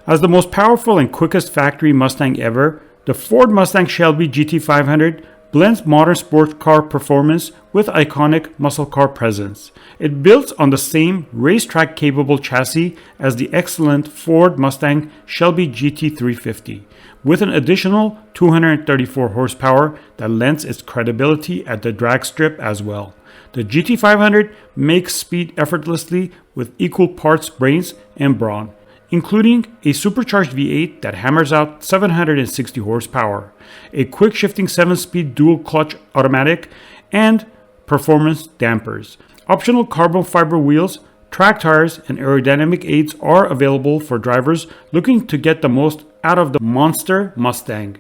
As the most powerful and quickest factory Mustang ever, the Ford Mustang Shelby GT500 blends modern sports car performance with iconic muscle car presence. It builds on the same racetrack-capable chassis as the excellent Ford Mustang Shelby GT350, with an additional 234 horsepower that lends its credibility at the drag strip as well. The GT500 makes speed effortlessly with equal parts brains and brawn, including a supercharged V8 that hammers out 760 horsepower, a quick-shifting 7-speed dual-clutch automatic, and performance dampers. Optional carbon fiber wheels, track tires, and aerodynamic aids are available for drivers looking to get the most out of the monster Mustang.